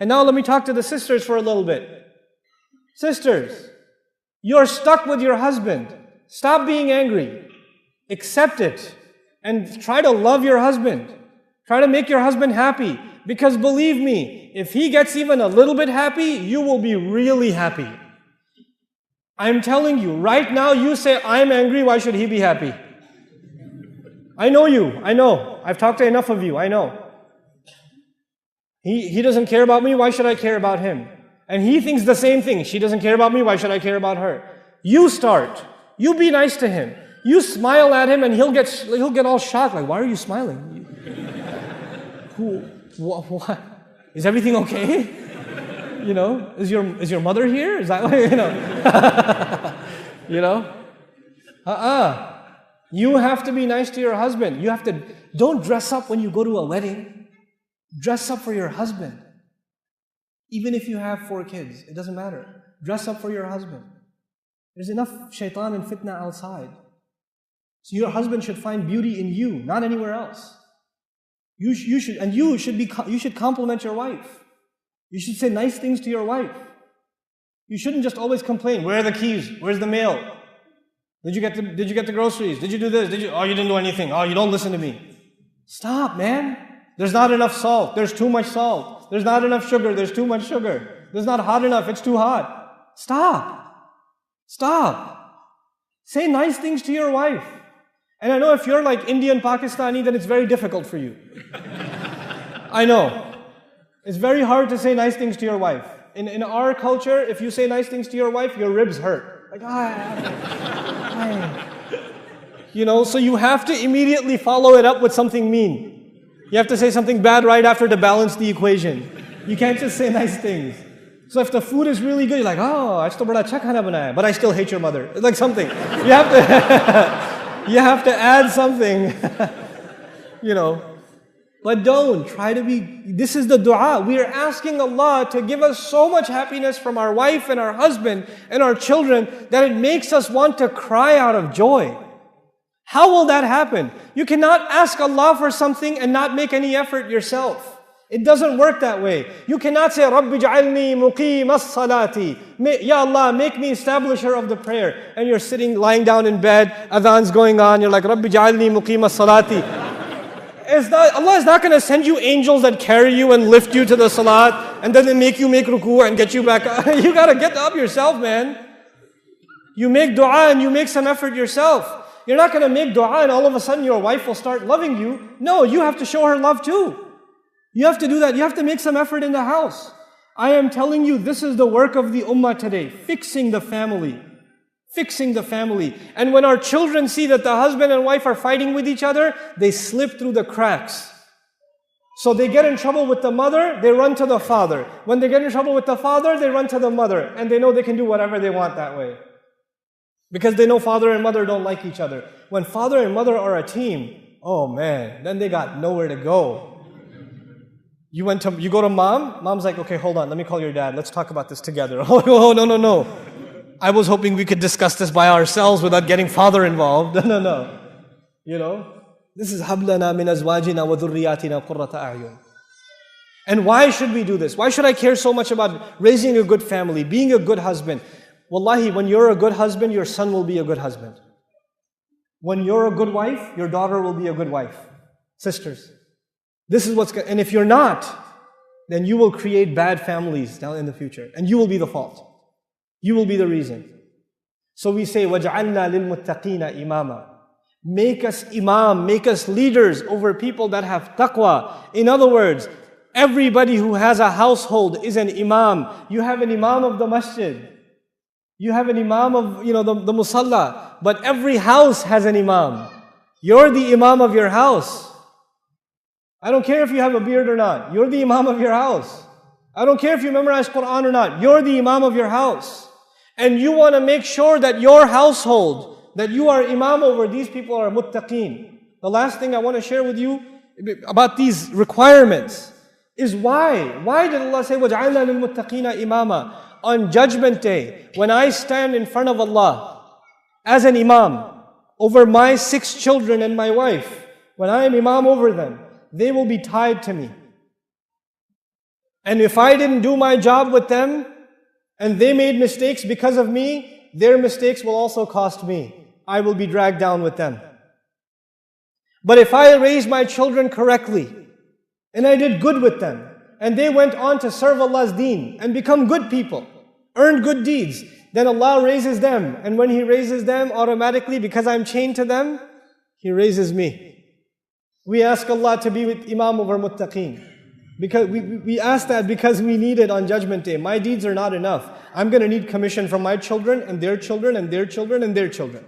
And now let me talk to the sisters for a little bit. Sisters, you're stuck with your husband. Stop being angry. Accept it. And try to love your husband. Try to make your husband happy. Because believe me, if he gets even a little bit happy, you will be really happy. I'm telling you, right now you say, I'm angry, why should he be happy? I know you, I know. I've talked to enough of you, I know. He doesn't care about me, why should I care about him? And he thinks the same thing. She doesn't care about me, why should I care about her? You start. You be nice to him. You smile at him and he'll get all shocked. Like, why are you smiling? What? Is everything okay? You know, is your mother here? Is that why, you know? You know? You have to be nice to your husband. Don't dress up when you go to a wedding. Dress up for your husband. Even if you have 4 kids, it doesn't matter. Dress up for your husband. There's enough shaitan and fitna outside. So your husband should find beauty in you, not anywhere else. You should compliment your wife. You should say nice things to your wife. You shouldn't just always complain. Where are the keys? Where's the mail? Did you get the groceries? Did you do this? Oh, you didn't do anything. Oh, you don't listen to me. Stop, man. There's not enough salt. There's too much salt. There's not enough sugar. There's too much sugar. There's not hot enough. It's too hot. Stop. Say nice things to your wife. And I know if you're like Indian, Pakistani, then it's very difficult for you. I know. It's very hard to say nice things to your wife. In our culture, if you say nice things to your wife, your ribs hurt. Like, you know, so you have to immediately follow it up with something mean. You have to say something bad right after to balance the equation. You can't just say nice things. So if the food is really good, you're like, oh, aaj to bada acha khana banaya, but I still hate your mother. Like something. You have to, you have to add something. You know. But don't try to be, this is the dua. We are asking Allah to give us so much happiness from our wife and our husband and our children that it makes us want to cry out of joy. How will that happen? You cannot ask Allah for something and not make any effort yourself. It doesn't work that way. You cannot say, Rabbi ja'alni muqim as-salati. Ya Allah, make me establisher of the prayer. And you're sitting, lying down in bed, adhan's going on, you're like, Rabbi ja'alni muqim as-salati. Allah is not going to send you angels that carry you and lift you to the salat and then they make you make ruku and get you back up. You got to get up yourself, man. You make dua and you make some effort yourself. You're not going to make dua and all of a sudden your wife will start loving you. No, you have to show her love too. You have to do that. You have to make some effort in the house. I am telling you, this is the work of the ummah today. Fixing the family. Fixing the family. And when our children see that the husband and wife are fighting with each other, they slip through the cracks. So they get in trouble with the mother, they run to the father. When they get in trouble with the father, they run to the mother. And they know they can do whatever they want that way. Because they know father and mother don't like each other. When father and mother are a team, oh man, then they got nowhere to go. You go to mom, mom's like, okay, hold on, let me call your dad, let's talk about this together. Oh, no. I was hoping we could discuss this by ourselves without getting father involved. No. You know, this is hablana min azwajina wa dhurriyatina qurrata a'yun. And why should we do this? Why should I care so much about raising a good family, being a good husband? Wallahi, when you're a good husband, your son will be a good husband. When you're a good wife, your daughter will be a good wife. Sisters, this is and if you're not, then you will create bad families down in the future. And you will be the fault. You will be the reason. So we say, وَجْعَلْنَا لِلْمُتَّقِينَ إِمَامًا. Make us imam, make us leaders over people that have taqwa. In other words, everybody who has a household is an imam. You have an imam of the masjid. You have an imam of, the musalla. But every house has an imam. You're the imam of your house. I don't care if you have a beard or not. You're the imam of your house. I don't care if you memorize Quran or not. You're the imam of your house. And you want to make sure that your household, that you are imam over, these people are muttaqeen. The last thing I want to share with you about these requirements is why. Why did Allah say, وَجْعَلْنَا لِلْمُتَّقِينَ إِمَامًا? On Judgment Day, when I stand in front of Allah as an imam over my 6 children and my wife, when I am imam over them, they will be tied to me. And if I didn't do my job with them, and they made mistakes because of me, their mistakes will also cost me. I will be dragged down with them. But if I raised my children correctly, and I did good with them, and they went on to serve Allah's deen, and become good people, earned good deeds, then Allah raises them. And when He raises them, automatically, because I'm chained to them, He raises me. We ask Allah to be with Imam of our muttaqeen. Because we ask that because we need it on Judgment Day. My deeds are not enough. I'm going to need commission from my children and their children and their children and their children.